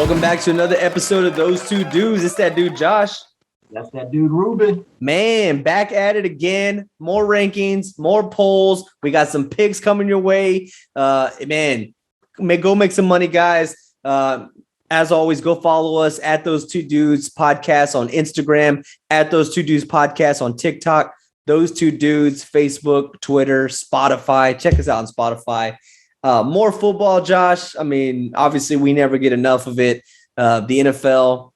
Welcome back to another episode of Those Two Dudes. It's that dude, Josh. That's that dude, Ruben. Man, back at it again. More rankings, more polls. We got some picks coming your way. Man, go make some money, guys. As always, go follow us at Those Two Dudes Podcast on Instagram, at Those Two Dudes Podcast on TikTok, Those Two Dudes, Facebook, Twitter, Spotify. Check us out on Spotify. More football, Josh. I mean, obviously, we never get enough of it. The NFL,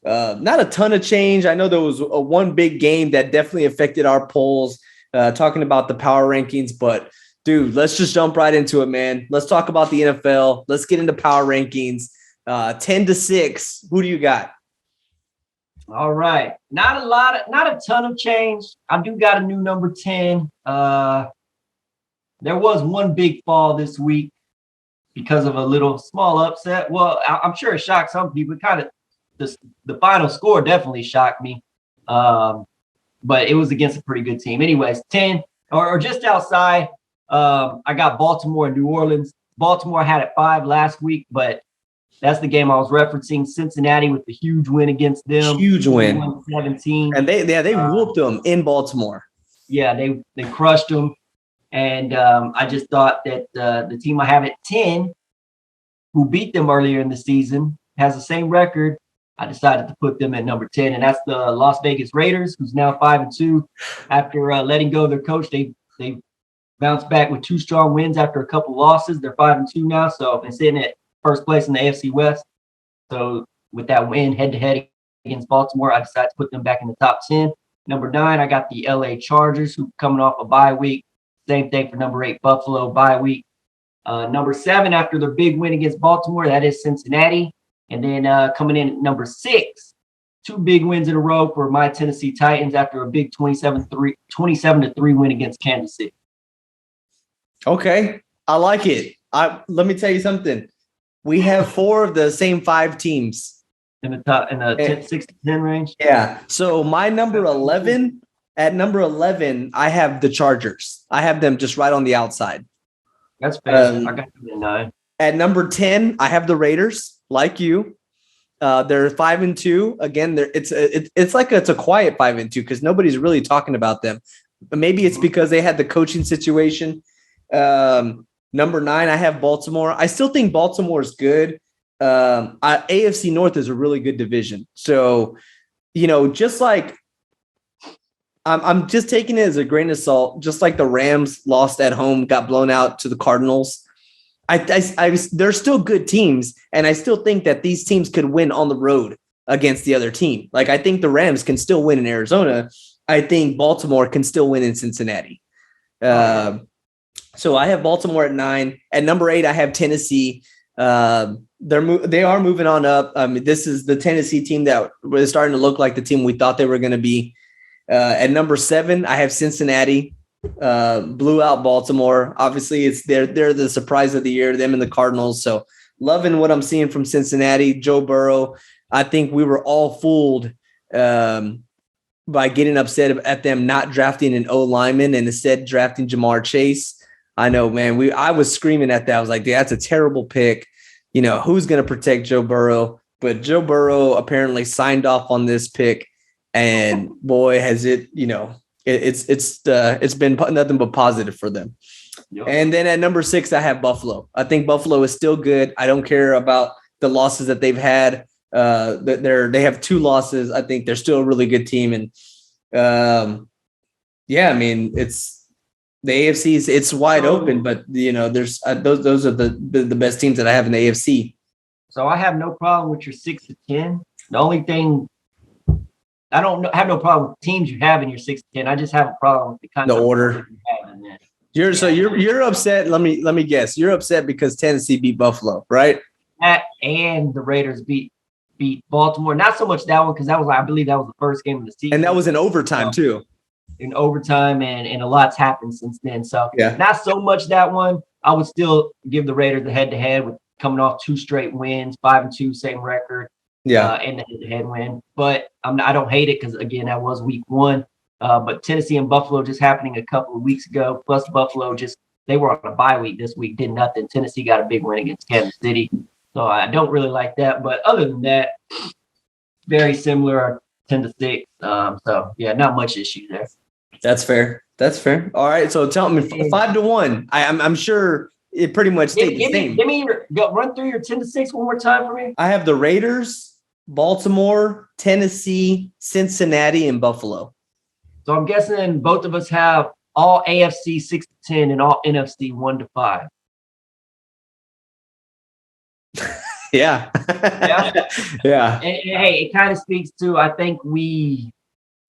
not a ton of change. I know there was one big game that definitely affected our polls, talking about the power rankings. But, dude, let's just jump right into it, man. Let's talk about the NFL. Let's get into power rankings. 10-6. Who do you got? All right. Not a ton of change. I do got a new number 10. There was one big fall this week because of a little small upset. Well, I'm sure it shocked some people. The final score definitely shocked me. But it was against a pretty good team. Anyways, 10 or just outside. I got Baltimore and New Orleans. Baltimore had it 5 last week, but that's the game I was referencing. Cincinnati with the huge win against them. Huge win. 17. And they whooped them in Baltimore. Yeah, they crushed them. And I just thought that the team I have at 10, who beat them earlier in the season, has the same record. I decided to put them at number 10, and that's the Las Vegas Raiders, who's now 5-2. After letting go of their coach, they bounced back with 2 strong wins after a couple losses. They're 5-2 now, so they're sitting at first place in the AFC West. So with that win head-to-head against Baltimore, I decided to put them back in the top 10. Number 9, I got the LA Chargers, who coming off a bye week. Same thing for number 8, Buffalo, bye week. Number 7, after their big win against Baltimore, that is Cincinnati. And then coming in at number 6, 2 big wins in a row for my Tennessee Titans after a big 27-3 win against Kansas City. Okay, I like it. Let me tell you something. We have 4 of the same 5 teams in the top 6 to 10 range. Yeah. So my number 11. At number 11, I have the Chargers. I have them just right on the outside. That's fair. I got them at 9. At number 10, I have the Raiders, like you. They're 5-2. Again, it's like it's a quiet 5-2 because nobody's really talking about them. Maybe it's because they had the coaching situation. Number 9, I have Baltimore. I still think Baltimore is good. AFC North is a really good division. So, just like I'm just taking it as a grain of salt, just like the Rams lost at home, got blown out to the Cardinals. They're still good teams, and I still think that these teams could win on the road against the other team. Like, I think the Rams can still win in Arizona. I think Baltimore can still win in Cincinnati. So I have Baltimore at 9. At number 8, I have Tennessee. They are moving on up. This is the Tennessee team that was starting to look like the team we thought they were going to be. At number 7, I have Cincinnati. Blew out Baltimore. Obviously, they're the surprise of the year, them and the Cardinals. So loving what I'm seeing from Cincinnati. Joe Burrow. I think we were all fooled by getting upset at them not drafting an O lineman and instead drafting Jamar Chase. I know, man. I was screaming at that. I was like, that's a terrible pick. Who's going to protect Joe Burrow? But Joe Burrow apparently signed off on this pick. And boy, has it, it's been nothing but positive for them. Yep. And then at number 6, I have Buffalo. I think Buffalo is still good. I don't care about the losses that they've had. They have 2 losses. I think they're still a really good team. And it's the AFC. It's wide open, but there's those are the best teams that I have in the AFC. So I have no problem with your 6 to 10. The only thing. I don't have no problem with teams you have in your 6 to 10. I just have a problem with the kind of order you have in that. You're upset. Let me guess. You're upset because Tennessee beat Buffalo, right? And the Raiders beat Baltimore. Not so much that one because I believe that was the first game of the season. And that was in overtime too. In overtime, and a lot's happened since then. So yeah, not so much that one. I would still give the Raiders the head-to-head with coming off 2 straight wins, 5-2, same record. Yeah, and the head-to-head win. But I don't hate it because, again, that was week 1. But Tennessee and Buffalo just happening a couple of weeks ago, plus Buffalo they were on a bye week this week, did nothing. Tennessee got a big win against Kansas City. So I don't really like that. But other than that, very similar, 10-6. So yeah, not much issue there. That's fair. That's fair. All right. So tell me 5-1. I'm sure it pretty much stayed the same. Run through your 10-6 one more time for me. I have the Raiders, Baltimore, Tennessee, Cincinnati, and Buffalo. So I'm guessing both of us have all AFC 6-10 and all NFC 1-5. Yeah. Yeah. Yeah. And hey, it kind of speaks to, I think we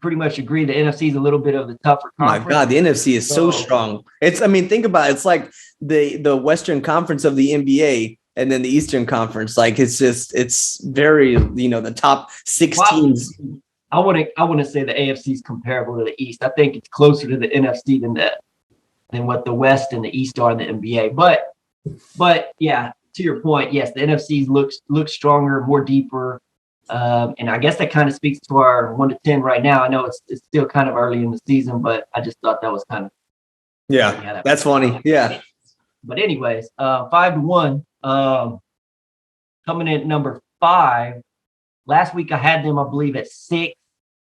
pretty much agree the NFC is a little bit of the tougher conference. My God, the NFC is so strong. Think about it. It's like the Western Conference of the NBA and then the Eastern Conference. Like it's very, the top 6 teams. I wouldn't say the AFC is comparable to the East. I think it's closer to the NFC than what the West and the East are in the NBA. But yeah, to your point, yes, the NFC looks stronger, more deeper. And I guess that kind of speaks to our 1-10 right now. I know it's still kind of early in the season, but I just thought that was kind of that's funny. Yeah. But anyways, 5-1. Coming in at number 5. Last week I had them, I believe, at 6,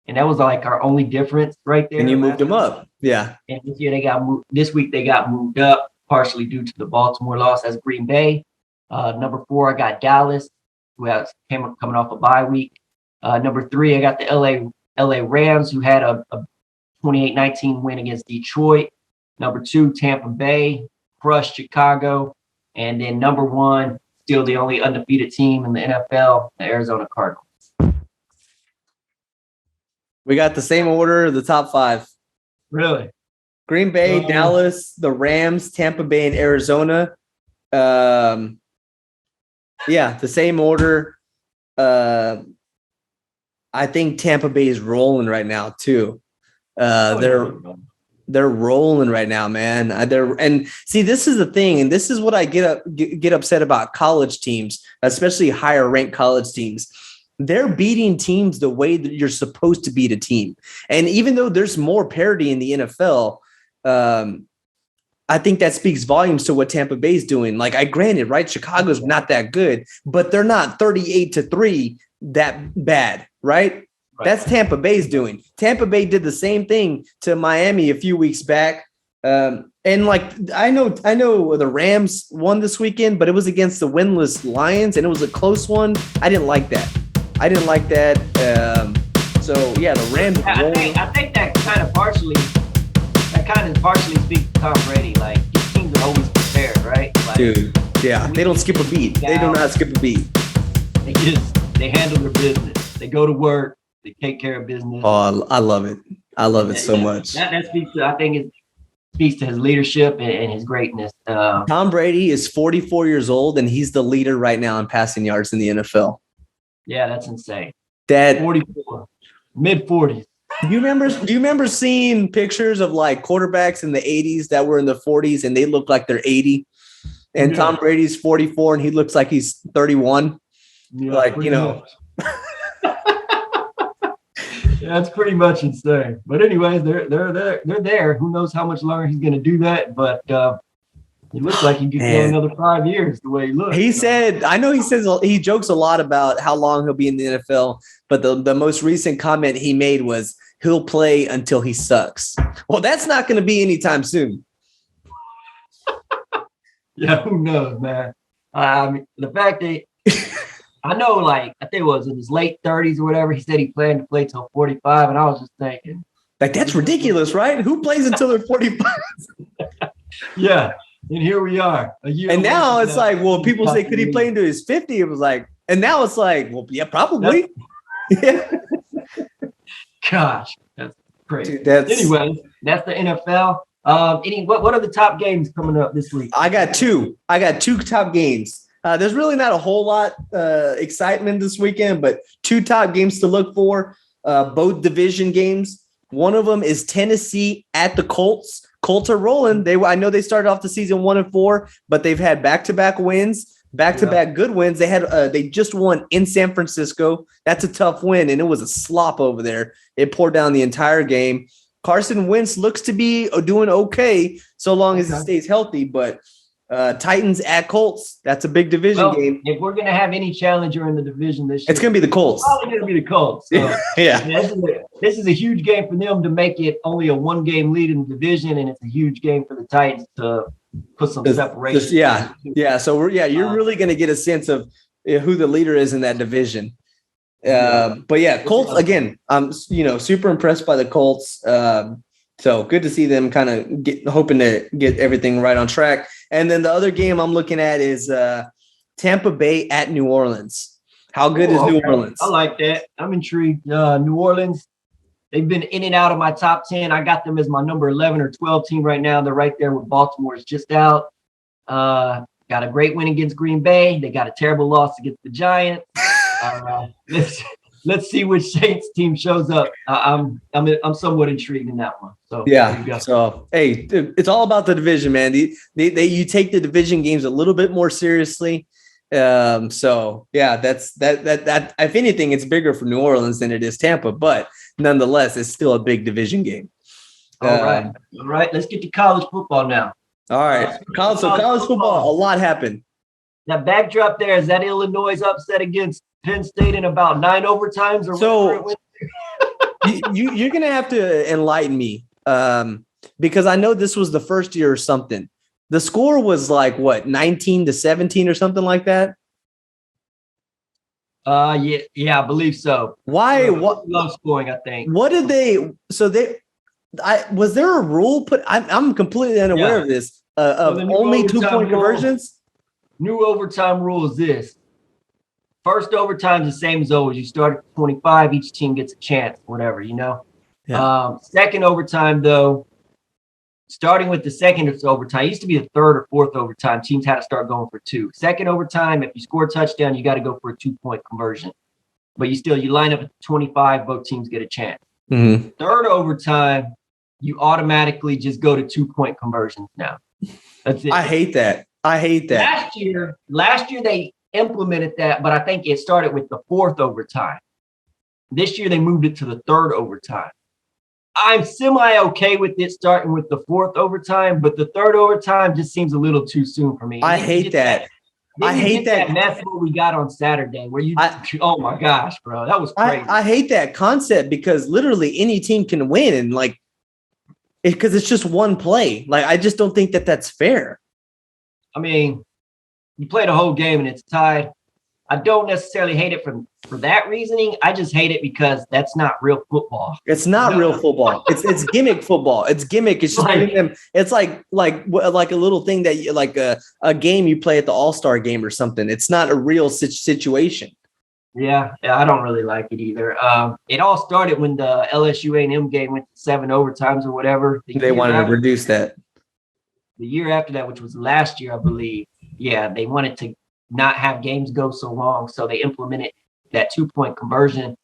and that was like our only difference right there. And you moved them up. Yeah. And this year they got moved. This week they got moved up, partially due to the Baltimore loss as Green Bay. Number 4, I got Dallas, who coming off a bye week. Number 3, I got the LA Rams, who had a 28-19 win against Detroit. Number 2, Tampa Bay, crushed Chicago. And then number 1, still the only undefeated team in the NFL, the Arizona Cardinals. We got the same order of the top 5. Really? Green Bay, Dallas, the Rams, Tampa Bay, and Arizona. Yeah, the same order. I think Tampa Bay is rolling right now too. They're rolling right now, man. And see, this is the thing, and this is what I get upset about college teams, especially higher ranked college teams. They're beating teams the way that you're supposed to beat a team. And even though there's more parity in the NFL, I think that speaks volumes to what Tampa Bay is doing. Like, granted, right? Chicago's not that good, but they're not 38-3 that bad, right? That's Tampa Bay's doing. Tampa Bay did the same thing to Miami a few weeks back. And like, I know the Rams won this weekend, but it was against the winless Lions, and it was a close one. I didn't like that. So yeah, the Rams. I think that kind of partially speaks to Tom Brady. Like, his teams are always prepared, right? Like, dude, yeah, they don't skip a beat. They do not skip a beat. They handle their business. They go to work. They take care of business. Oh, I love it. I love it so much. That speaks to, I think it speaks to his leadership and his greatness. Tom Brady is 44 years old, and he's the leader right now in passing yards in the NFL. Yeah, that's insane. 44, mid-40s. Do you remember seeing pictures of like quarterbacks in the 80s that were in the 40s and they look like they're 80? And Tom Brady's 44 and he looks like he's 31. Yeah, like, that's pretty much insane. But anyways, they're there. Who knows how much longer he's going to do that? But he looks like he could go another 5 years the way he looks. He said, I know he jokes a lot about how long he'll be in the NFL, but the most recent comment he made was he'll play until he sucks. Well, that's not going to be anytime soon. Yeah, who knows, man? I mean, the fact that I know, like, I think it was in his late 30s or whatever, he said he planned to play till 45, and I was just thinking, like, that's ridiculous, right? Who plays until they're 45? Yeah, and here we are. A year and now it's like, well, people say, could he play into his 50? It was like, and now it's like, well, yeah, probably. Yeah. Gosh, that's crazy. Dude, anyway, that's the NFL. What are the top games coming up this week? I got two top games. There's really not a whole lot excitement this weekend, but 2 top games to look for, both division games. One of them is Tennessee at the Colts. Colts are rolling. I know they started off the season 1-4, but they've had back-to-back wins, back-to-back good wins. They just won in San Francisco. That's a tough win, and it was a slop over there. It poured down the entire game. Carson Wentz looks to be doing okay so long as he stays healthy, but Titans at Colts. That's a big division game. If we're gonna have any challenger in the division this year, It's gonna be the Colts. Probably gonna be the Colts. So, yeah. This is a huge game for them to make it only a 1-game lead in the division, and it's a huge game for the Titans to put some separation. Yeah. So you're really gonna get a sense of who the leader is in that division. But yeah, Colts again. I'm super impressed by the Colts. So good to see them kind of hoping to get everything right on track. And then the other game I'm looking at is Tampa Bay at New Orleans. How good is New Orleans? I like that. I'm intrigued. New Orleans, they've been in and out of my top 10. I got them as my number 11 or 12 team right now. They're right there with Baltimore. It's just out. Got a great win against Green Bay. They got a terrible loss against the Giants. Let's see which Saints team shows up. I'm somewhat intrigued in that one. So yeah. So hey, it's all about the division, man. You take the division games a little bit more seriously. So yeah, that's that. If anything, it's bigger for New Orleans than it is Tampa, but nonetheless, it's still a big division game. All right. Let's get to college football now. All right, college football. A lot happened. That backdrop there is that Illinois upset against Penn State in about 9 overtimes or so you're gonna have to enlighten me because I know this was the first year or something. The score was like what 19-17 or something like that. Yeah, I believe so. Why? What low scoring? I think. What did they? So was there a rule put? I'm completely unaware of this. Of only 2-point conversions. New overtime rule is this. First overtime is the same as always. You start at 25, each team gets a chance, whatever, Yeah. Second overtime, though, starting with the second overtime, it used to be the third or fourth overtime. Teams had to start going for 2. Second overtime, if you score a touchdown, you got to go for a 2-point conversion. But you line up at 25, both teams get a chance. Mm-hmm. Third overtime, you automatically just go to 2-point conversions now. That's it. I hate that. Last year they implemented that, but I think it started with the 4th overtime. This year they moved it to the 3rd overtime. I'm semi-okay with it starting with the 4th overtime, but the 3rd overtime just seems a little too soon for me. I hate that. I hate that mess what we got on Saturday where oh my gosh, bro, that was crazy. I hate that concept because literally any team can win and because it's just one play. I just don't think that that's fair. I mean, you play the whole game and it's tied. I don't necessarily hate it for that reasoning. I just hate it because that's not real football. It's not real football. It's gimmick football. It's gimmick. It's just them. It's like a little thing that a game you play at the All-Star game or something. It's not a real situation. Yeah, I don't really like it either. It all started when the LSU A&M game went to 7 overtimes or whatever. They wanted to reduce that. The year after that, which was last year, I believe. Yeah, they wanted to not have games go so long, so they implemented that 2-point conversion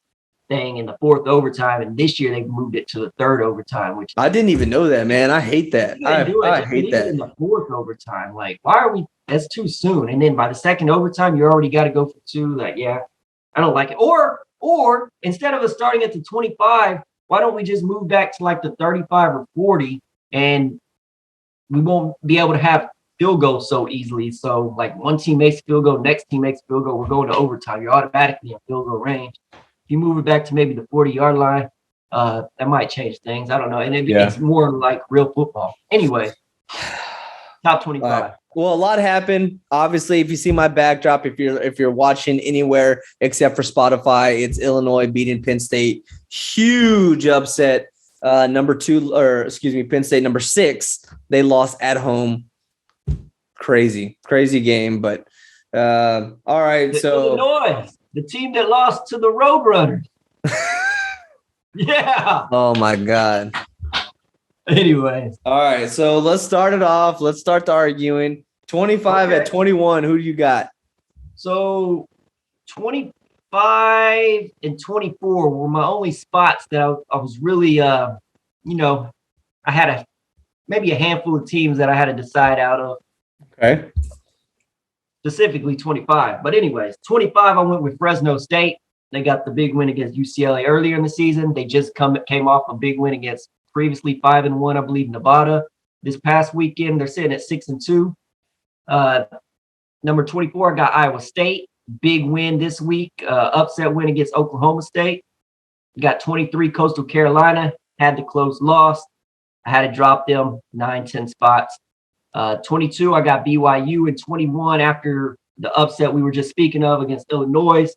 thing in the 4th overtime, and this year they moved it to the 3rd overtime. Which I didn't even know that, man. I hate that. I hate that. In the 4th overtime, why are we? That's too soon. And then by the 2nd overtime, you already got to go for 2. I don't like it. Or instead of us starting at the 25, why don't we just move back to the 35 or 40, and we won't be able to have field goals so easily. So one team makes a field goal, next team makes a field goal, we're going to overtime. You're automatically in field goal range. If you move it back to maybe the 40-yard line, that might change things. I don't know. And it's more like real football. Anyway, top 25. Well, a lot happened. Obviously, if you see my backdrop, if you're watching anywhere except for Spotify, it's Illinois beating Penn State. Huge upset. Penn State number 6. They lost at home. Crazy game, but all right. So Illinois, the team that lost to the Roadrunners. Yeah. Oh my God. Anyways. All right. So let's start it off. Let's start the arguing. 25 at 21. Who do you got? So 25 and 24 were my only spots that I was really, I had maybe a handful of teams that I had to decide out of. Okay. Specifically 25. But anyways, 25, I went with Fresno State. They got the big win against UCLA earlier in the season. They just came off a big win against previously 5-1, I believe, Nevada. This past weekend, they're sitting at 6-2. Number 24, I got Iowa State. Big win this week. Upset win against Oklahoma State. Got 23, Coastal Carolina. Had the close loss. I had to drop them 9-10 spots. 22, I got BYU. And 21, after the upset we were just speaking of against Illinois,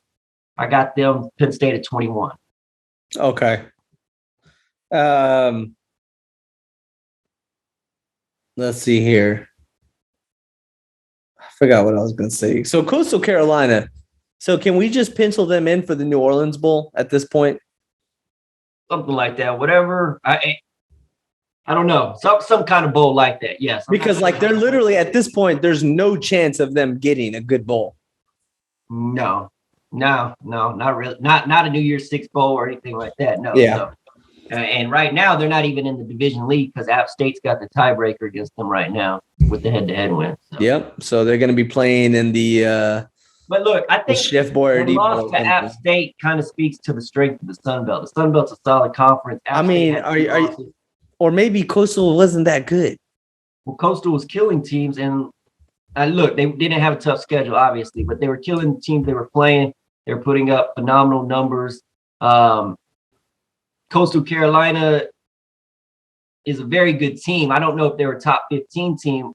I got them Penn State at 21. Okay. Let's see here. I forgot what I was going to say. So Coastal Carolina. So can we just pencil them in for the New Orleans Bowl at this point? Something like that. Whatever. I don't know. Some kind of bowl like that. Yes. Because like they're literally at this point, there's no chance of them getting a good bowl. No, not really. Not a New Year's Six bowl or anything like that. No. Yeah. No. And right now they're not even in the division league because App State's got the tiebreaker against them right now with the head-to-head win. So. Yep. So they're going to be playing in the. But look, I think the loss to App State kind of speaks to the strength of the Sun Belt. The Sun Belt's a solid conference. I mean, are you, or maybe Coastal wasn't that good. Well, Coastal was killing teams, and look, they didn't have a tough schedule, obviously, but they were killing the teams they were playing. They were putting up phenomenal numbers. Coastal Carolina is a very good team. I don't know if they're a top 15 team.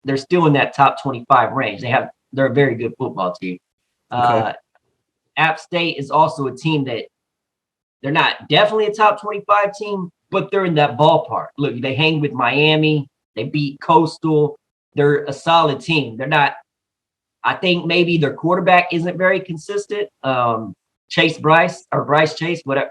They're still in that top 25 range. They're a very good football team. Okay. App State is also a team that they're not definitely a top 25 team, but they're in that ballpark. Look, they hang with Miami. They beat Coastal. They're a solid team. They're not. I think maybe their quarterback isn't very consistent. Bryce Chase, whatever.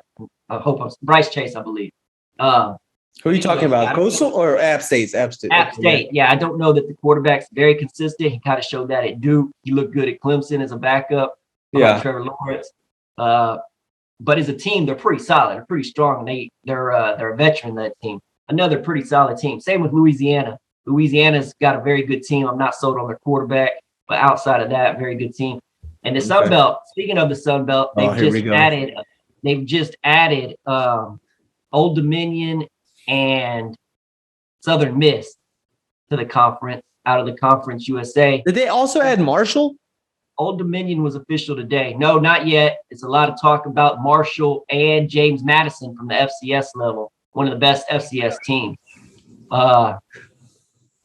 Bryce Chase, I believe. Who are you talking about? Coastal or App State? App State. App State. Yeah, I don't know that the quarterback's very consistent. He kind of showed that at Duke. He looked good at Clemson as a backup. Yeah. Trevor Lawrence. But as a team, they're pretty solid. They're pretty strong. They're a veteran, that team. Another pretty solid team. Same with Louisiana. Louisiana's got a very good team. I'm not sold on their quarterback, but outside of that, very good team. And the Sun Belt. Speaking of the Sun Belt, they've just added Old Dominion and Southern Miss to the conference out of the Conference USA. Did they also add Marshall? Old Dominion was official today. No, not yet. It's a lot of talk about Marshall and James Madison from the FCS level, one of the best FCS teams.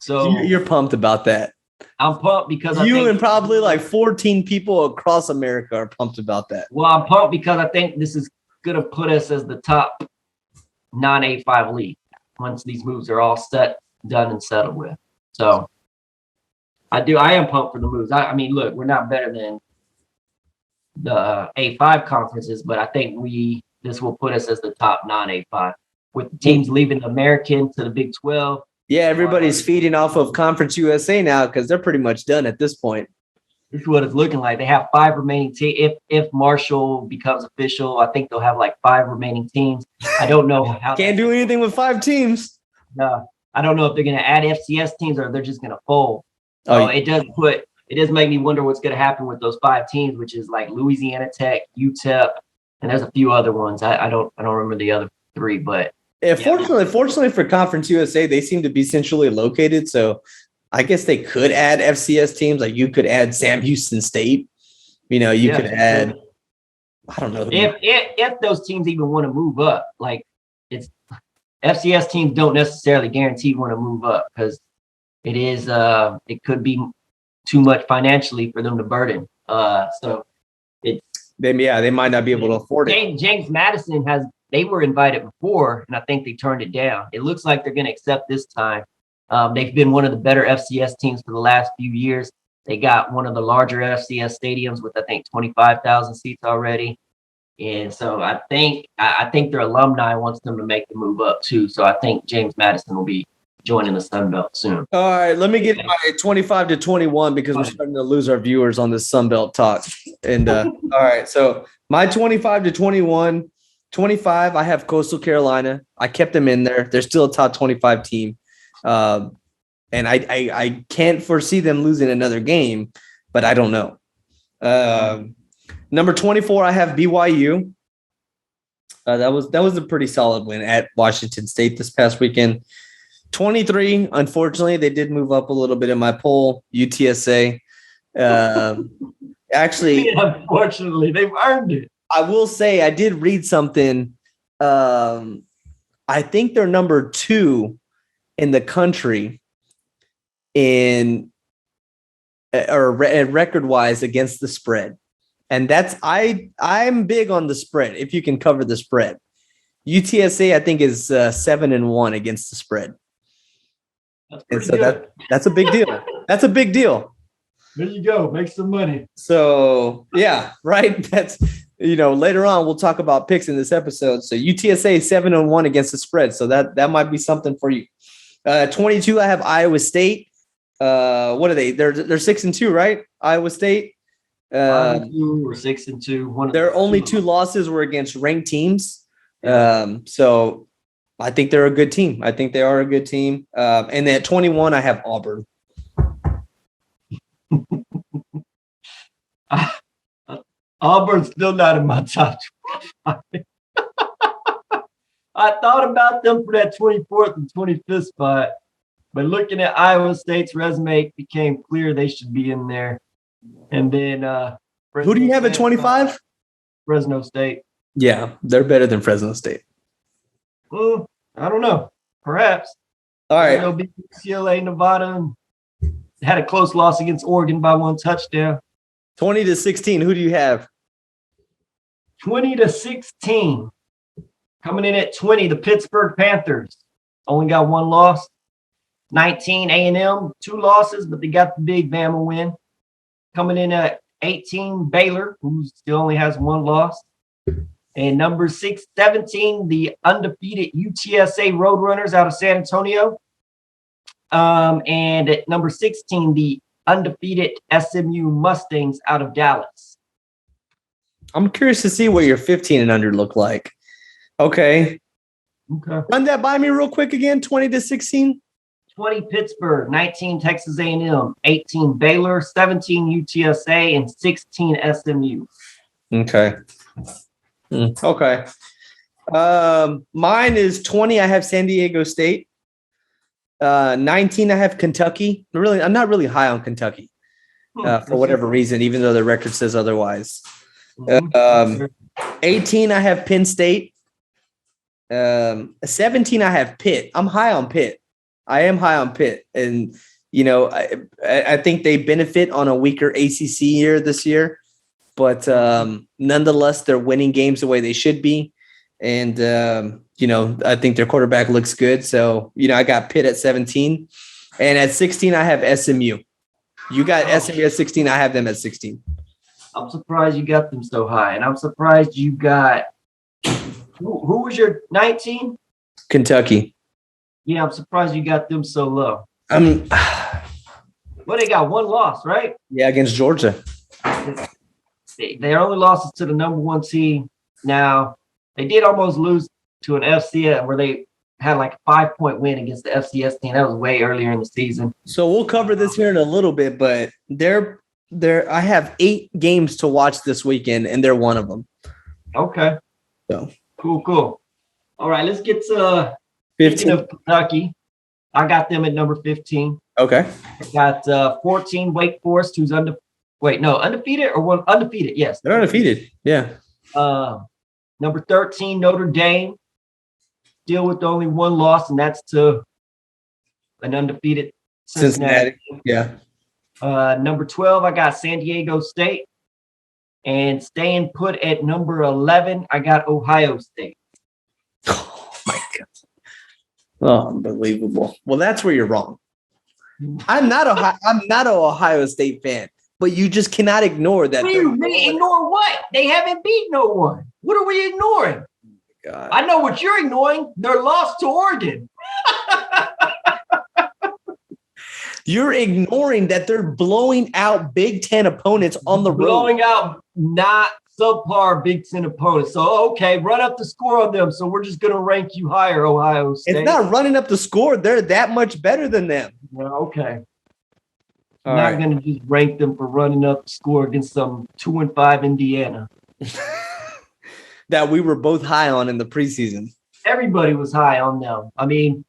So you're pumped about that. I'm pumped because and probably like 14 people across America are pumped about that. Well, I'm pumped because I think this is going to put us as the top non-A5 league once these moves are all done and settled with. So I am pumped for the moves. I mean, look, we're not better than the A5 conferences, but I think this will put us as the top non-A5 with the teams leaving the American to the Big 12. Yeah, everybody's feeding off of Conference USA now because they're pretty much done at this point. This is what it's looking like. They have 5 remaining teams. If Marshall becomes official, I think they'll have like 5 remaining teams. I don't know how. Can't do anything with 5 teams. No, I don't know if they're going to add FCS teams or they're just going to fold. It does make me wonder what's going to happen with those 5 teams, which is like Louisiana Tech, UTEP, and there's a few other ones. I don't remember the other 3, but. Yeah, fortunately for Conference USA, they seem to be centrally located. So I guess they could add FCS teams. Like you could add Sam Houston State. You could add, I don't know. If those teams even want to move up, like it's FCS teams don't necessarily guarantee want to move up because it could be too much financially for them to burden. They might not be able to afford it. James Madison they were invited before, and I think they turned it down. It looks like they're going to accept this time. They've been one of the better FCS teams for the last few years. They got one of the larger FCS stadiums with, I think, 25,000 seats already. And so I think their alumni wants them to make the move up too. So I think James Madison will be joining the Sun Belt soon. All right, let me get my 25 to 21 because we're starting to lose our viewers on this Sun Belt talk. And all right, so my 25 to 21. 25, I have Coastal Carolina. I kept them in there. They're still a top 25 team. And I can't foresee them losing another game, but I don't know. Number 24, I have BYU. That was a pretty solid win at Washington State this past weekend. 23. Unfortunately, they did move up a little bit in my poll. UTSA. Actually, Unfortunately, they've earned it. I will say I did read something. I think they're number 2 in the country in or record wise against the spread. And that's I'm big on the spread if you can cover the spread. UTSA, I think, is 7-1 against the spread. That's And pretty so good. that's a big deal. That's a big deal. There you go. Make some money. So yeah, right. That's later on we'll talk about picks in this episode. So UTSA is 7-1 against the spread. So that might be something for you. 22, I have Iowa State. What are they? They're 6-2, right? Iowa State. 5-2 or 6-2. Their only 2 losses were against ranked teams. So I think they're a good team. I think they are a good team. And then at 21, I have Auburn. Auburn's still not in my top 25. I thought about them for that 24th and 25th spot, but looking at Iowa State's resume, it became clear they should be in there. And then who do you have at 25? Fresno State. Yeah, they're better than Fresno State. I don't know. Perhaps. All right. They'll beat UCLA, Nevada, and had a close loss against Oregon by 1 touchdown. 20-16. Who do you have? 20-16. Coming in at 20, the Pittsburgh Panthers only got 1 loss. 19, A&M, 2 losses, but they got the big Bama win. Coming in at 18, Baylor, who still only has 1 loss. And number 17, the undefeated UTSA Roadrunners out of San Antonio. And at number 16, the undefeated SMU Mustangs out of Dallas. I'm curious to see what your 15 and under look like. Okay. Run that by me real quick again. 20-16. 20 Pittsburgh, 19 Texas A&M, 18 Baylor, 17 UTSA, and 16 SMU. Okay. Okay. Mine is 20. I have San Diego State. 19. I have Kentucky. I'm not really high on Kentucky for whatever reason, even though the record says otherwise. 18. I have Penn State. 17. I have Pitt. I'm high on Pitt. I am high on Pitt, and I think they benefit on a weaker ACC year this year. But nonetheless, they're winning games the way they should be. And, I think their quarterback looks good. So, I got Pitt at 17. And at 16, I have SMU. You got SMU at 16. I have them at 16. I'm surprised you got them so high. And I'm surprised you got – who was your 19? Kentucky. Yeah, I'm surprised you got them so low. Well, they got 1 loss, right? Yeah, against Georgia. Their only losses to the number 1 team. Now, they did almost lose to an FCS where they had like a 5-point win against the FCS team. That was way earlier in the season. So we'll cover this here in a little bit, but I have 8 games to watch this weekend, and they're one of them. Okay. So cool. All right, let's get to 15 of Kentucky. I got them at number 15. Okay. I got 14 Wake Forest, who's undefeated or one undefeated? Yes, they're undefeated. Yeah. Number 13 Notre Dame, still with only 1 loss, and that's to an undefeated Cincinnati. Yeah. Number 12, I got San Diego State, and staying put at number 11, I got Ohio State. Oh my God. Oh, unbelievable. Well, that's where you're wrong. I'm not an Ohio State fan, but you just cannot ignore that. What do you mean? Ignore what? They haven't beat no one. What are we ignoring? God. I know what you're ignoring. Their loss to Oregon. You're ignoring that they're blowing out Big Ten opponents on the road. Blowing out not subpar Big Ten opponents. So, okay, run up the score on them. So we're just going to rank you higher, Ohio State. It's not running up the score. They're that much better than them. Okay. All not right. going to just rank them for running up the score against some 2-5 Indiana. That we were both high on in the preseason. Everybody was high on them. I mean,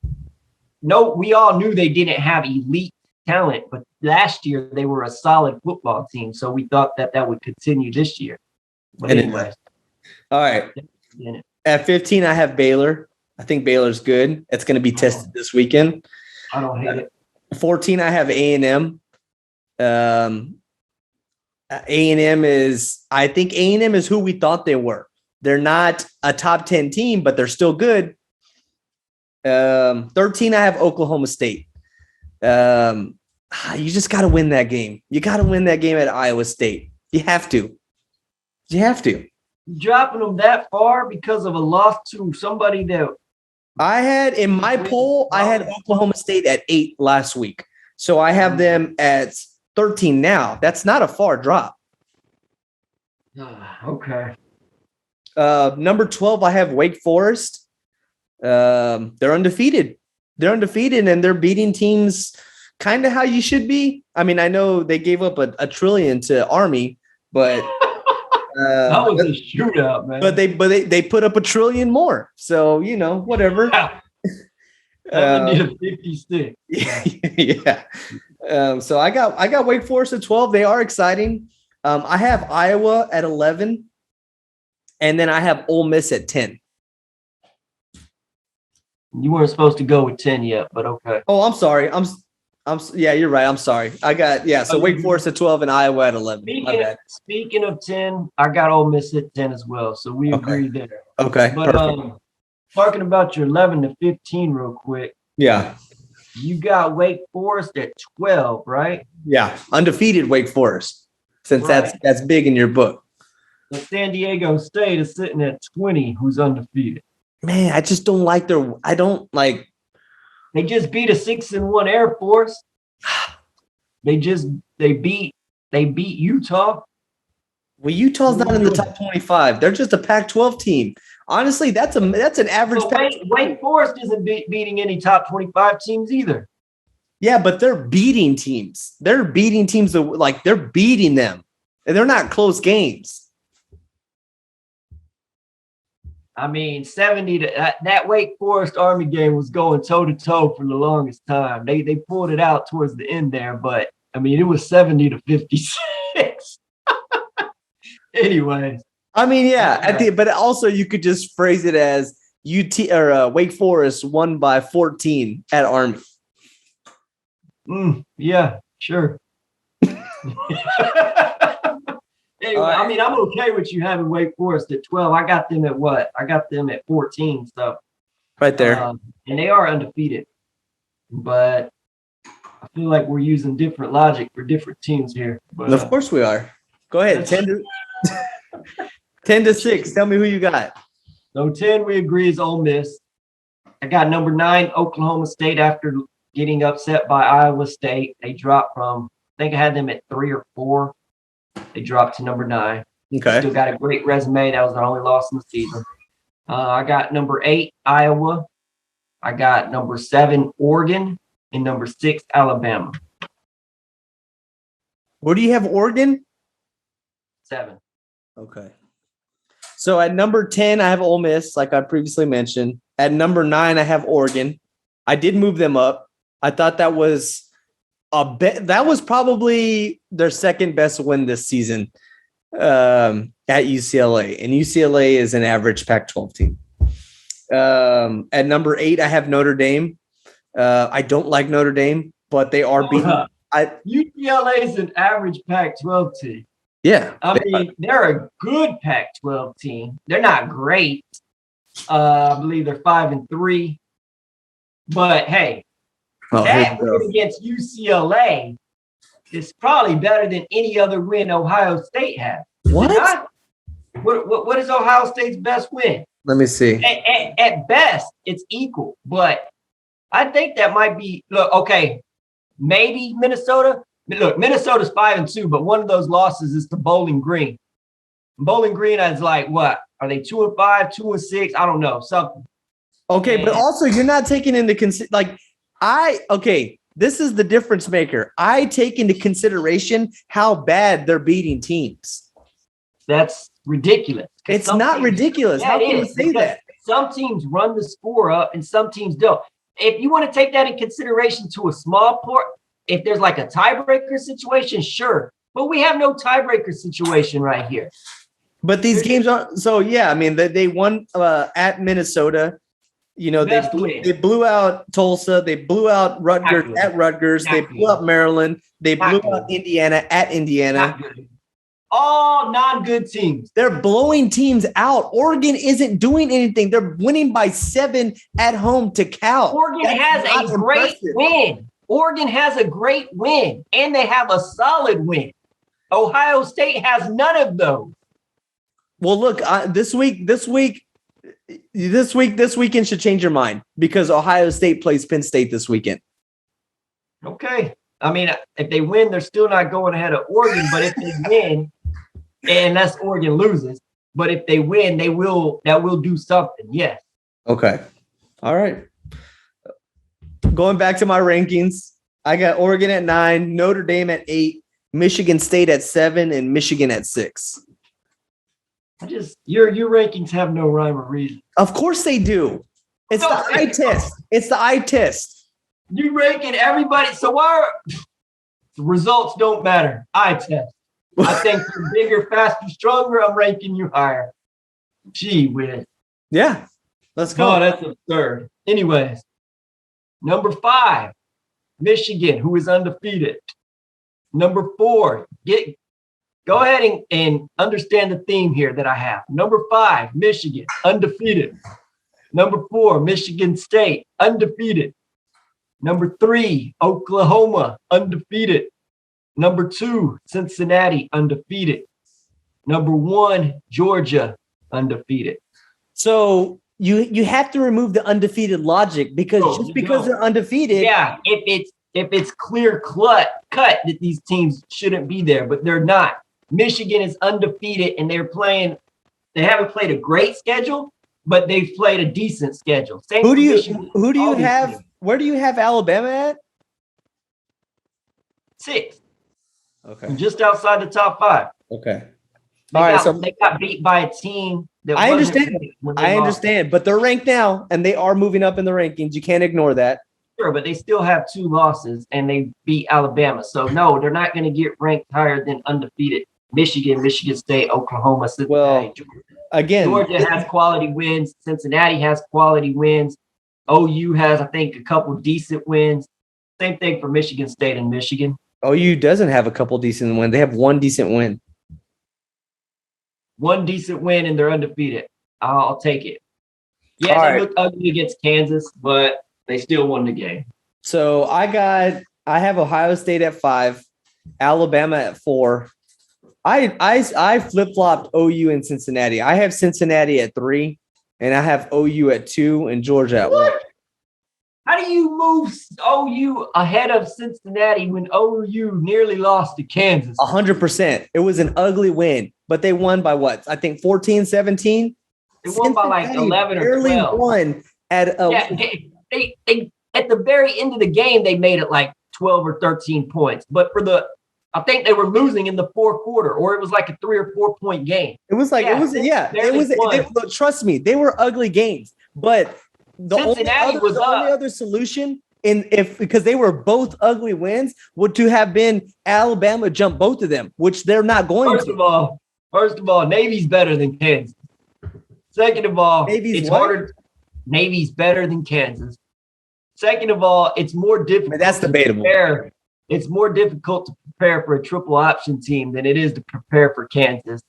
we all knew they didn't have elite talent, but last year they were a solid football team. So we thought that would continue this year. But anyway. All right. At 15, I have Baylor. I think Baylor's good. It's going to be tested this weekend. I don't hate it. 14, I have A&M. A&M is who we thought they were. They're not a top 10 team, but they're still good. 13, I have Oklahoma State. You just got to win that game. You got to win that game at Iowa State. You have to. Dropping them that far because of a loss to somebody that I had in my poll, I had Oklahoma State at 8 last week. So I have them at 13 now. That's not a far drop. Okay. Number 12, I have Wake Forest. They're undefeated. And they're beating teams kind of how you should be. I mean, I know they gave up a trillion to Army, but that was a shootout, man. But they put up a trillion more. So, whatever. 56. Yeah. So I got Wake Forest at 12. They are exciting. I have Iowa at 11, and then I have Ole Miss at 10. You weren't supposed to go with 10 yet, but okay. Oh, I'm sorry. Yeah, you're right. I'm sorry. So Wake Forest at 12 and Iowa at 11. Speaking of 10, I got Ole Miss at 10 as well. So we agree there. Okay. But talking about your 11 to 15 real quick. Yeah. You got Wake Forest at 12, right? Yeah. Undefeated Wake Forest, since that's big in your book. The San Diego State is sitting at 20, who's undefeated. Man, I just don't like They just beat a 6-1 Air Force. They beat Utah. Well, Utah's not in the top 25. They're just a Pac-12 team. Honestly, that's an average. Wake Forest isn't beating any top 25 teams either. Yeah, but they're beating teams. They're beating teams they're beating them, and they're not close games. I mean, 70 to that Wake Forest Army game was going toe to toe for the longest time. They pulled it out towards the end there, but I mean, it was 70 to 56. Anyways. I mean, yeah, but also you could just phrase it as Wake Forest won by 14 at Army. Yeah, sure. Anyway, I mean, I'm okay with you having Wake Forest at 12. I got them at what? I got them at 14. So right there. And they are undefeated. But I feel like we're using different logic for different teams here. But, of course we are. Go ahead. 10 to 6. Tell me who you got. So 10, we agree, is Ole Miss. I got number 9, Oklahoma State, after getting upset by Iowa State. They dropped from, I think I had them at 3 or 4. They dropped to number 9. Okay. Still got a great resume. That was their only loss in the season. I got number 8, Iowa. I got number 7, Oregon, and number 6, Alabama. Where do you have Oregon? 7. Okay. So at number 10, I have Ole Miss, like I previously mentioned. At number 9, I have Oregon. I did move them up. I thought that was that was probably their second best win this season at UCLA. And UCLA is an average Pac-12 team. At number 8, I have Notre Dame. I don't like Notre Dame, but they are beating. UCLA is an average Pac-12 team. Yeah. I mean, they're a good Pac-12 team. They're not great. I believe they're 5-3. But hey, that win against UCLA is probably better than any other win Ohio State has. What? What is Ohio State's best win? Let me see. At best, it's equal. But I think that might be, maybe Minnesota. Look, Minnesota's 5-2, but one of those losses is to Bowling Green. Bowling Green is like what? Are they 2-5, 2-6? I don't know, something. Okay, but also you're not taking into this is the difference maker. I take into consideration how bad they're beating teams. That's ridiculous. It's not ridiculous. How can you say that? Some teams run the score up and some teams don't. if you want to take that in consideration to a small part, if there's like a tiebreaker situation, sure. But we have no tiebreaker situation right here. But these games aren't. So, yeah, I mean, they won at Minnesota. You know, they blew out Tulsa. They blew out Rutgers at Rutgers. They blew out Maryland. They blew out Indiana at Indiana. All non-good teams. They're blowing teams out. Oregon isn't doing anything. They're winning by 7 at home to Cal. Oregon has a great win. Oregon has a great win, and they have a solid win. Ohio State has none of those. Well, look, this weekend should change your mind because Ohio State plays Penn State this weekend. Okay. I mean, if they win, they're still not going ahead of Oregon. But if they win, and unless Oregon loses, but if they win, that will do something. Yes. Okay. All right. Going back to my rankings, I got Oregon at 9, Notre Dame at 8, Michigan State at 7, and Michigan at 6. Your rankings have no rhyme or reason. Of course they do. It's the eye test. It's the eye test. You ranking everybody. So why the results don't matter? Eye test. I think you're bigger, faster, stronger. I'm ranking you higher. Gee whiz. Yeah. Let's go. Oh, that's absurd. Anyways, number 5, Michigan, who is undefeated. Number 4, go ahead and understand the theme here that I have. Number 5, Michigan, undefeated. Number 4, Michigan State, undefeated. Number 3, Oklahoma, undefeated. Number 2, Cincinnati, undefeated. Number 1, Georgia, undefeated. So you have to remove the undefeated logic because because they're undefeated. Yeah, if it's clear cut that these teams shouldn't be there, but they're not. Michigan is undefeated and they haven't played a great schedule, but they've played a decent schedule. Who do you have? Where do you have Alabama at? 6. Okay. Just outside the top 5. Okay. They got beat by a team that I understand, but they're ranked now and they are moving up in the rankings. You can't ignore that. Sure, but they still have 2 losses and they beat Alabama. So no, they're not going to get ranked higher than undefeated Michigan, Michigan State, Oklahoma, Cincinnati, Georgia. Again, Georgia has quality wins. Cincinnati has quality wins. OU has, I think, a couple decent wins. Same thing for Michigan State and Michigan. OU doesn't have a couple decent wins. They have one decent win. One decent win and they're undefeated. I'll take it. Yeah, they looked ugly against Kansas, but they still won the game. So I have Ohio State at 5, Alabama at 4. I flip-flopped OU and Cincinnati. I have Cincinnati at 3, and I have OU at 2 and Georgia at 1. How do you move OU ahead of Cincinnati when OU nearly lost to Kansas? 100%. It was an ugly win, but they won by what? I think 14, 17? They won by like 11 or 12. Won at they at the very end of the game, they made it like 12 or 13 points. But I think they were losing in the fourth quarter, or it was like a 3 or 4 point game. It was like, trust me, they were ugly games, but the only other solution because they were both ugly wins would to have been Alabama jump both of them, which they're not going to. First of all, Navy's better than Kansas. Second of all, harder. Navy's better than Kansas. Second of all, it's more difficult. That's debatable. It's more difficult to prepare for a triple option team than it is to prepare for Kansas.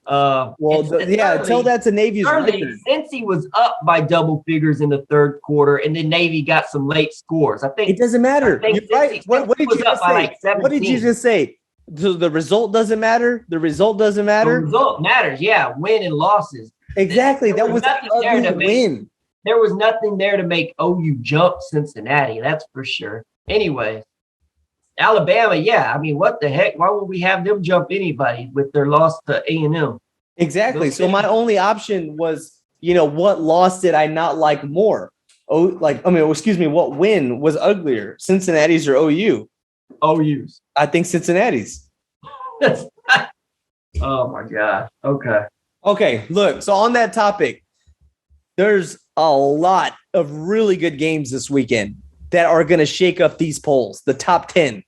Tell that to Navy's record. Cincy was up by double figures in the third quarter, and then Navy got some late scores. I think it doesn't matter. You're right. What did you just say? What did you just say? So the result doesn't matter. The result doesn't matter. The result matters. Yeah, win and losses. Exactly. That was an ugly win. There was nothing there to make OU jump Cincinnati. That's for sure. Anyway, Alabama, yeah. I mean, what the heck? Why would we have them jump anybody with their loss to A&M? Exactly. So my only option was, what loss did I not like more? What win was uglier? Cincinnati's or OU? OU's. I think Cincinnati's. Oh my God. Okay. Okay. Look. So on that topic, there's a lot of really good games this weekend that are going to shake up these polls, the top 10.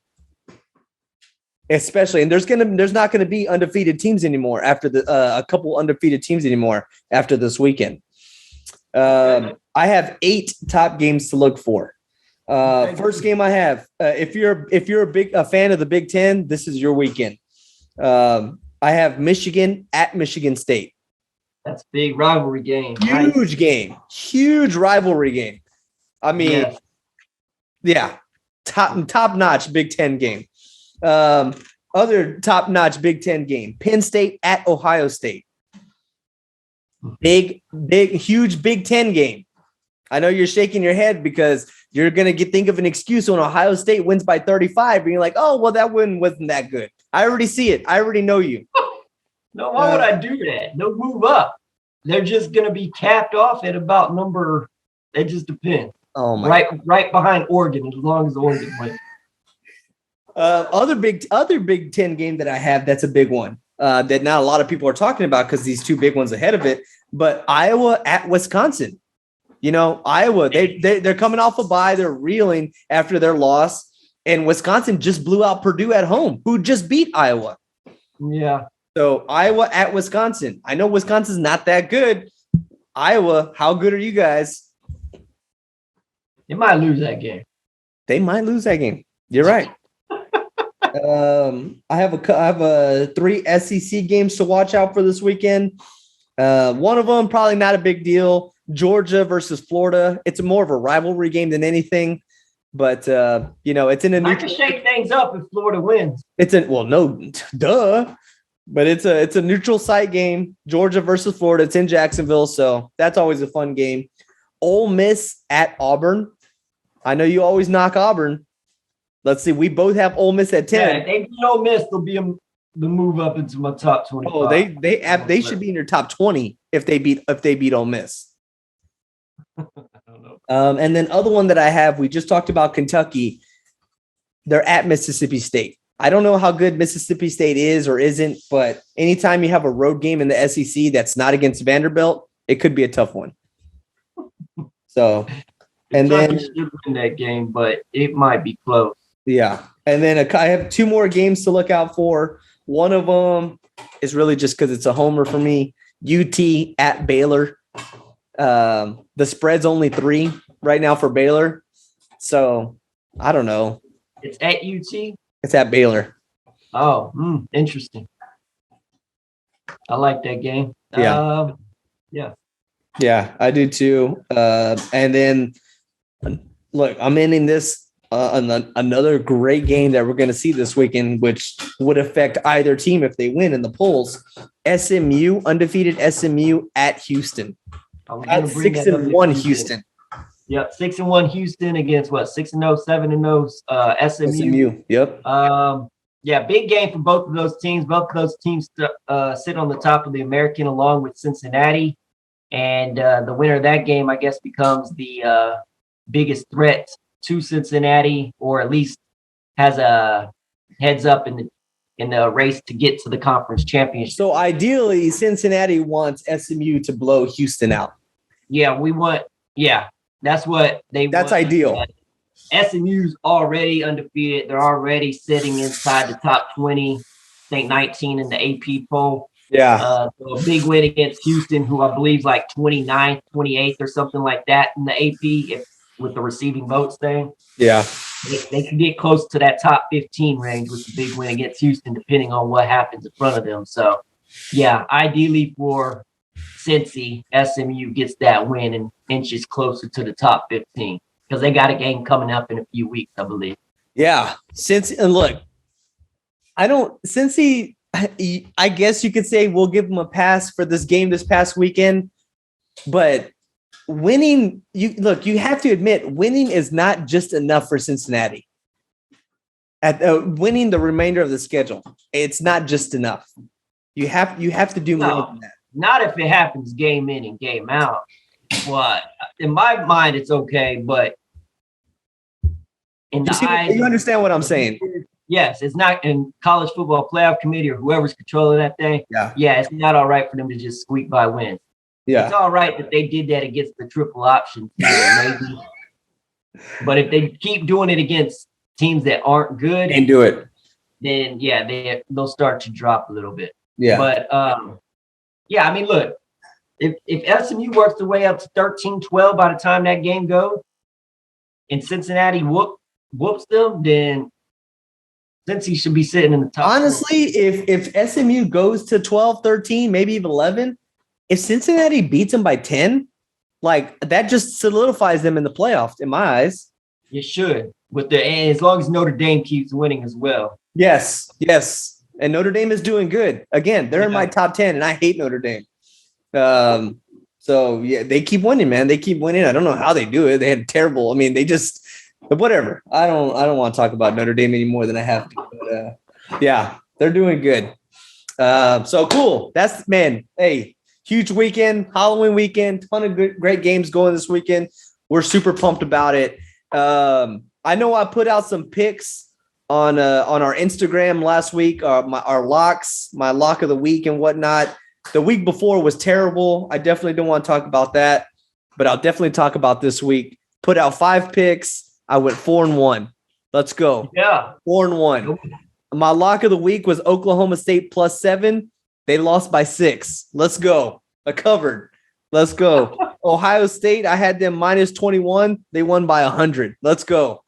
Especially, and there's not going to be undefeated teams anymore after a couple undefeated teams anymore after this weekend. I have 8 top games to look for. First game I have, if you're a fan of the Big Ten, this is your weekend. I have Michigan at Michigan State. That's a big rivalry game. Huge game, huge rivalry game. I mean, yeah, top notch Big Ten game. Other top notch Big Ten game, Penn State at Ohio State. Big, huge Big Ten game. I know you're shaking your head because you're going to think of an excuse when Ohio State wins by 35 and you're like, oh, well, that win wasn't that good. I already see it. I already know you. No, why would I do that? They'll move up. They're just going to be capped off at about number. It just depends. Oh my! Right behind Oregon, as long as Oregon wins. Other Big Ten game that I have, that's a big one that not a lot of people are talking about because these 2 big ones ahead of it. But Iowa at Wisconsin. You know, Iowa, they're coming off a bye. They're reeling after their loss. And Wisconsin just blew out Purdue at home, who just beat Iowa. Yeah. So Iowa at Wisconsin. I know Wisconsin's not that good. Iowa, how good are you guys? They might lose that game. They might lose that game. You're right. I have 3 SEC games to watch out for this weekend. One of them probably not a big deal. Georgia versus Florida. It's more of a rivalry game than anything, but it's in a I can shake things up if Florida wins. Duh. But it's a neutral site game. Georgia versus Florida. It's in Jacksonville, so that's always a fun game. Ole Miss at Auburn. I know you always knock Auburn. Let's see. We both have Ole Miss at 10. Yeah, if they beat Ole Miss, they'll be the move up into my top 25. Oh, they should be in your top 20 if they beat Ole Miss. I don't know. And then other one that I have, we just talked about Kentucky. They're at Mississippi State. I don't know how good Mississippi State is or isn't, but anytime you have a road game in the SEC that's not against Vanderbilt, it could be a tough one. So, and then should win that game, but it might be close. Yeah, and then I have 2 more games to look out for. One of them is really just because it's a homer for me. UT at Baylor. The spread's only 3 right now for Baylor, so I don't know. It's at UT. It's at Baylor. Oh, interesting. I like that game. Yeah. Yeah, I do too. And then, look, I'm ending this another great game that we're going to see this weekend, which would affect either team if they win in the polls. SMU, undefeated SMU at Houston. At 6-1 Houston. Yep, 6-1 Houston against what? 6-0, 7-0 SMU. Yep. Yeah, big game for both of those teams. Both of those teams sit on the top of the American along with Cincinnati. And the winner of that game, I guess, becomes the biggest threat to Cincinnati, or at least has a heads up in the race to get to the conference championship. So ideally, Cincinnati wants SMU to blow Houston out. Yeah, that's what they want. That's ideal. SMU's already undefeated. They're already sitting inside the top 20, I think 19 in the AP poll. Yeah. So a big win against Houston, who I believe is like 29th, 28th or something like that in the AP with the receiving votes thing. Yeah. They can get close to that top 15 range with the big win against Houston, depending on what happens in front of them. So, yeah, ideally for Cincy, SMU gets that win and inches closer to the top 15 because they got a game coming up in a few weeks, I believe. Yeah. And look, Cincy, I guess you could say we'll give them a pass for this game this past weekend, but winning, you have to admit, winning is not just enough for Cincinnati. At winning the remainder of the schedule, it's not just enough. You have to do more than that. Not if it happens game in and game out. But in my mind, it's okay. But in you understand what I'm saying? Yes, it's not in college football playoff committee or whoever's controlling that thing. Yeah, it's not all right for them to just squeak by wins. It's all right that they did that against the triple option team, maybe. But if they keep doing it against teams that aren't good and do it, then they'll start to drop a little bit. Yeah. But I mean, look, if SMU works their way up to 13-12 by the time that game goes, and Cincinnati whoops them, then Cincy should be sitting in the top. Honestly, 4. if SMU goes to 12, 13, maybe even 11, if Cincinnati beats them by 10, like that just solidifies them in the playoffs in my eyes. It should, as long as Notre Dame keeps winning as well. Yes. And Notre Dame is doing good. Again, they're in my top 10, and I hate Notre Dame. So yeah, they keep winning, man. They keep winning. I don't know how they do it. They had terrible. I mean, they just whatever. I don't want to talk about Notre Dame any more than I have to. But, yeah, they're doing good. So cool. That's hey, huge weekend, Halloween weekend, ton of great games going this weekend. We're super pumped about it. I know I put out some picks on our Instagram last week, our locks, my lock of the week and whatnot. The week before was terrible. I definitely don't want to talk about that, but I'll definitely talk about this week. Put out 5 picks. I went 4-1. Let's go. Yeah. 4-1. My lock of the week was Oklahoma State +7. They lost by 6. Let's go. I covered. Let's go. Ohio State, I had them -21. They won by 100. Let's go.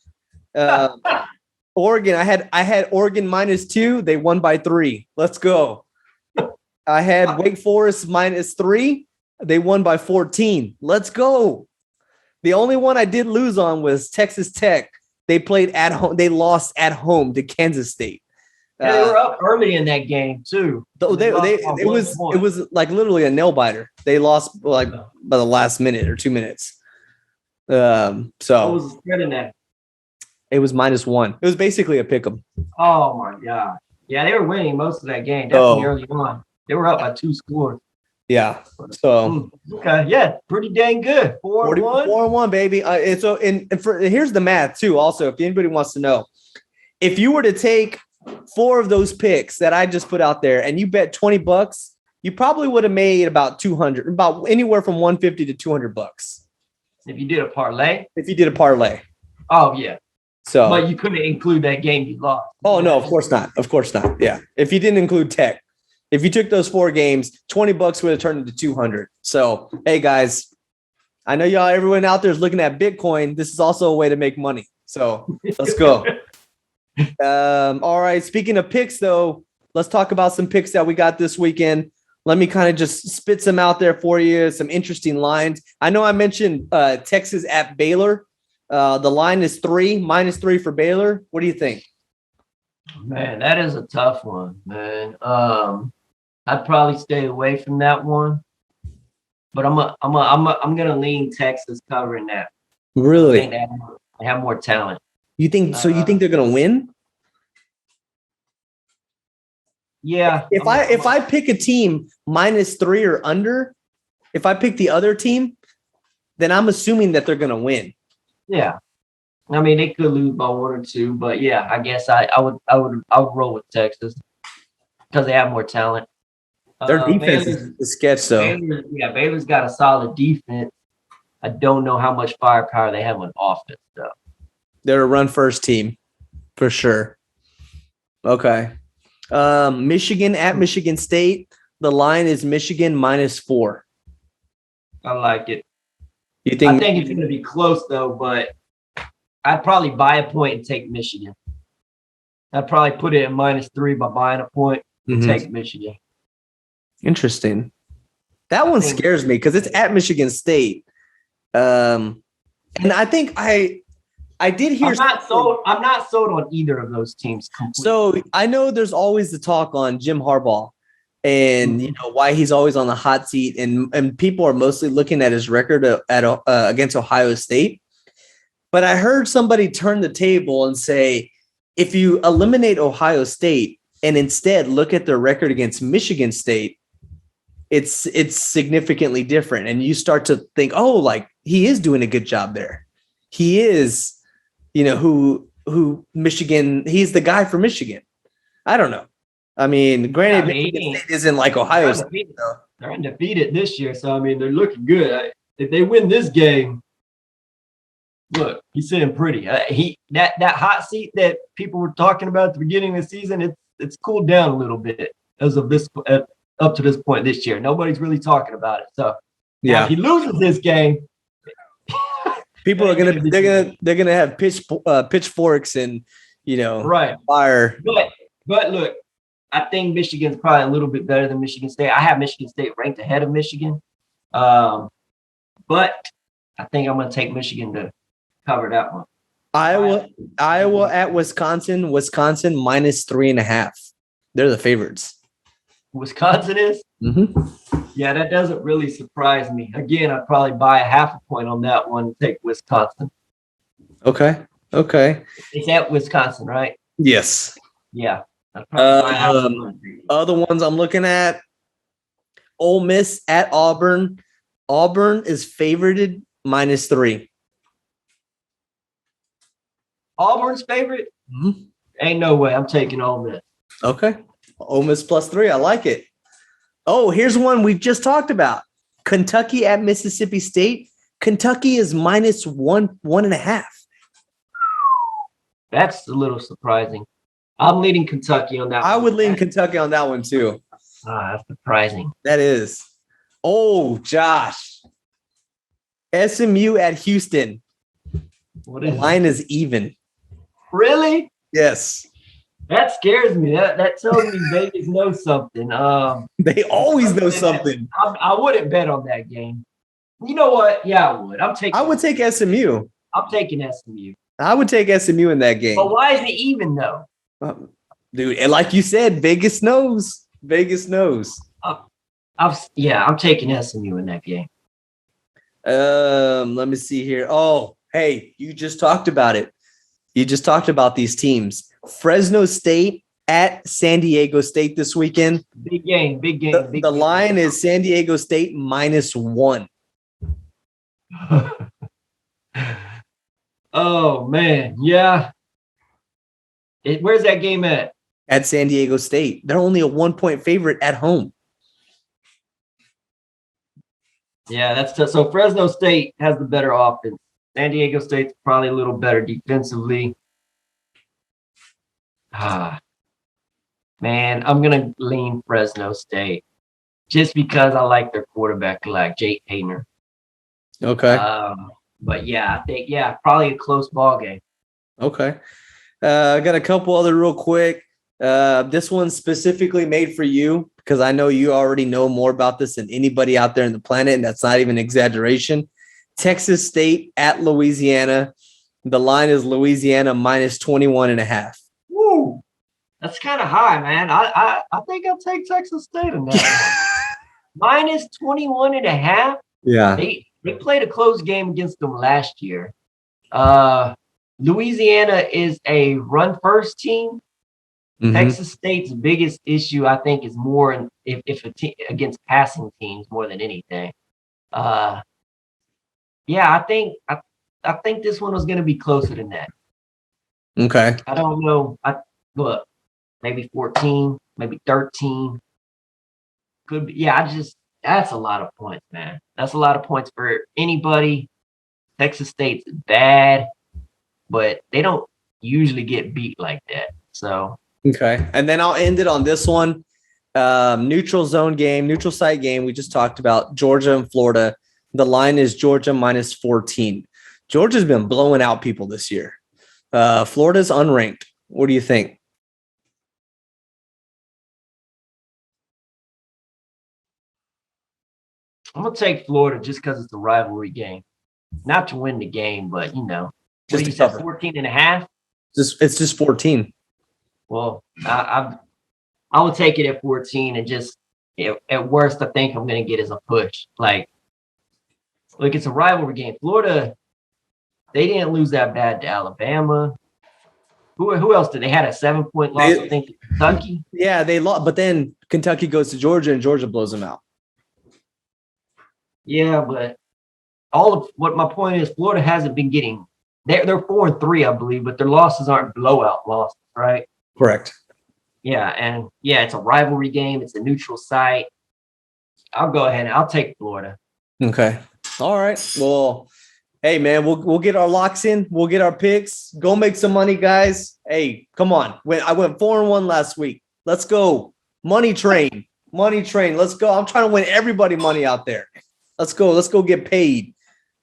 Oregon, I had Oregon -2. They won by 3. Let's go. I had Wake Forest -3. They won by 14. Let's go. The only one I did lose on was Texas Tech. They played at home. They lost at home to Kansas State. Yeah, they were up early in that game too. It was like literally a nail biter. They lost like by the last minute or 2 minutes. So what was the spread in that? It was -1. It was basically a pick 'em. Oh my god! Yeah, they were winning most of that game. Definitely early on. They were up by 2 scores. Yeah. So okay, yeah, pretty dang good. 4-1. 4-1, baby. And so here's the math too. Also, if anybody wants to know, if you were to take 4 of those picks that I just put out there and you bet $20, you probably would have made about 200, about anywhere from 150 to $200. If you did a parlay. If you did a parlay. Oh yeah. So, but you couldn't include that game you lost. Oh no, of course not. Of course not. Yeah. If you didn't include Tech. If you took those 4 games, $20 would have turned into 200. So, hey guys, I know everyone out there is looking at Bitcoin. This is also a way to make money. So let's go. All right. Speaking of picks, though, let's talk about some picks that we got this weekend. Let me kind of just spit some out there for you. Some interesting lines. I know I mentioned Texas at Baylor. The line is -3 for Baylor. What do you think? Man, that is a tough one, man. I'd probably stay away from that one, but I'm gonna lean Texas covering that. Really? I think they have more talent. You think so? You think they're gonna win? Yeah. If I pick a team -3 or under, if I pick the other team, then I'm assuming that they're gonna win. Yeah. I mean, they could lose by 1 or 2, but yeah, I guess I would roll with Texas because they have more talent. Their defense is sketch, though. Baylor's got a solid defense. I don't know how much firepower they have on offense, though. They're a run-first team, for sure. Okay. Michigan at Michigan State. The line is Michigan -4. I like it. I think it's going to be close, though, but I'd probably buy a point and take Michigan. I'd probably put it at -3 by buying a point and take Michigan. Interesting. That one scares me because it's at Michigan State. And I think I did hear. I'm not sold on either of those teams completely. So I know there's always the talk on Jim Harbaugh and why he's always on the hot seat, and people are mostly looking at his record against Ohio State. But I heard somebody turn the table and say, if you eliminate Ohio State and instead look at their record against Michigan State, it's significantly different. And you start to think, oh, like he is doing a good job there. He is, who Michigan, he's the guy for Michigan. I don't know. I mean, granted, Michigan State isn't like Ohio State, though. They're undefeated this year, so I mean they're looking good. If they win this game, look, he's sitting pretty. That hot seat that people were talking about at the beginning of the season, it's cooled down a little bit as of this up to this point this year. Nobody's really talking about it. So now if he loses this game, people are gonna have pitchforks and right fire. But look, I think Michigan's probably a little bit better than Michigan State. I have Michigan State ranked ahead of Michigan, but I think I'm going to take Michigan to cover that one. Iowa at Wisconsin. Wisconsin -3.5. They're the favorites. Wisconsin is? Mm-hmm. Yeah, that doesn't really surprise me. Again, I'd probably buy a half a point on that one and take Wisconsin. Okay. It's at Wisconsin, right? Yes. Yeah. Other ones I'm looking at, Ole Miss at Auburn. Auburn is favorited -3. Auburn's favorite? Mm-hmm. Ain't no way. I'm taking Ole Miss. Okay. Ole Miss +3. I like it. Oh, here's one we've just talked about. Kentucky at Mississippi State. Kentucky is -1.5. That's a little surprising. I'm leading Kentucky on that one. I would lean Kentucky on that one too. That's surprising. That is. Oh, Josh. SMU at Houston. The line is even. Really? Yes. That scares me. That tells me Vegas knows something. They always know something. I wouldn't bet on that game. You know what? Yeah, I would. I would take SMU. I'm taking SMU. I would take SMU in that game. But why is it even though? Dude, and like you said, Vegas knows. Vegas knows. I'm taking SMU in that game. Let me see here. Oh, hey, you just talked about it. You just talked about these teams. Fresno State at San Diego State this weekend. Big game. The line is San Diego State -1. Oh, man. Yeah. Where's that game at? At San Diego State. They're only a 1-point favorite at home. Yeah, that's tough. So Fresno State has the better offense. San Diego State's probably a little better defensively. Man, I'm going to lean Fresno State just because I like their quarterback, like Jake Hayner. Okay. But yeah, I think, probably a close ball game. Okay. I got a couple other real quick. This one's specifically made for you because I know you already know more about this than anybody out there in the planet, and that's not even an exaggeration. Texas State at Louisiana. The line is Louisiana -21.5. Woo! That's kind of high, man. I think I'll take Texas State in that one. -21.5. Yeah. They played a close game against them last year. Louisiana is a run-first team. Mm-hmm. Texas State's biggest issue, I think, is more if a team against passing teams more than anything. I think this one was going to be closer than that. Okay. I don't know. Look, maybe 14, maybe 13. Could be. Yeah, that's a lot of points, man. That's a lot of points for anybody. Texas State's bad, but they don't usually get beat like that. So. Okay. And then I'll end it on this one. Neutral site game. We just talked about Georgia and Florida. The line is Georgia -14. Georgia's been blowing out people this year. Florida's unranked. What do you think? I'm going to take Florida just because it's a rivalry game. Not to win the game, but, Just you said 14.5? It's just 14. Well, I would take it at 14 and just at worst, I think I'm going to get is a push. Look, it's a rivalry game. Florida, they didn't lose that bad to Alabama. Who else did they had a 7-point loss? I think Kentucky. Yeah, they lost, but then Kentucky goes to Georgia and Georgia blows them out. Yeah, but all of what my point is, Florida hasn't been getting. They're 4-3, I believe, but their losses aren't blowout losses, right? Correct. Yeah, and it's a rivalry game. It's a neutral site. I'll go ahead and I'll take Florida. Okay. All right. Well, hey man, we'll get our locks in. We'll get our picks. Go make some money, guys. Hey, come on. I went 4-1 last week. Let's go. Money train. Money train. Let's go. I'm trying to win everybody money out there. Let's go. Let's go get paid.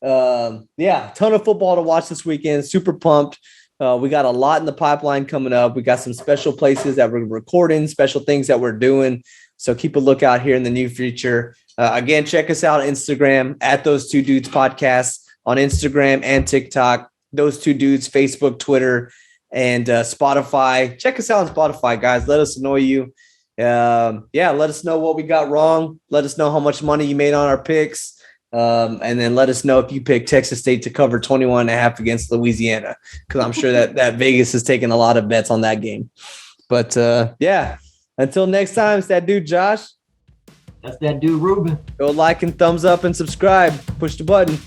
Yeah, ton of football to watch this weekend. Super pumped. We got a lot in the pipeline coming up. We got some special places that we're recording, special things that we're doing. So keep a lookout here in the near future. Again, check us out on Instagram at Those Two Dudes Podcast on Instagram and TikTok. Those Two Dudes, Facebook, Twitter, and Spotify. Check us out on Spotify, guys. Let us annoy you. Let us know what we got wrong. Let us know how much money you made on our picks. And then let us know if you pick Texas State to cover 21.5 against Louisiana, because I'm sure that Vegas is taking a lot of bets on that game. But until next time, it's that dude Josh. That's that dude Ruben. Go like and thumbs up and subscribe. Push the button.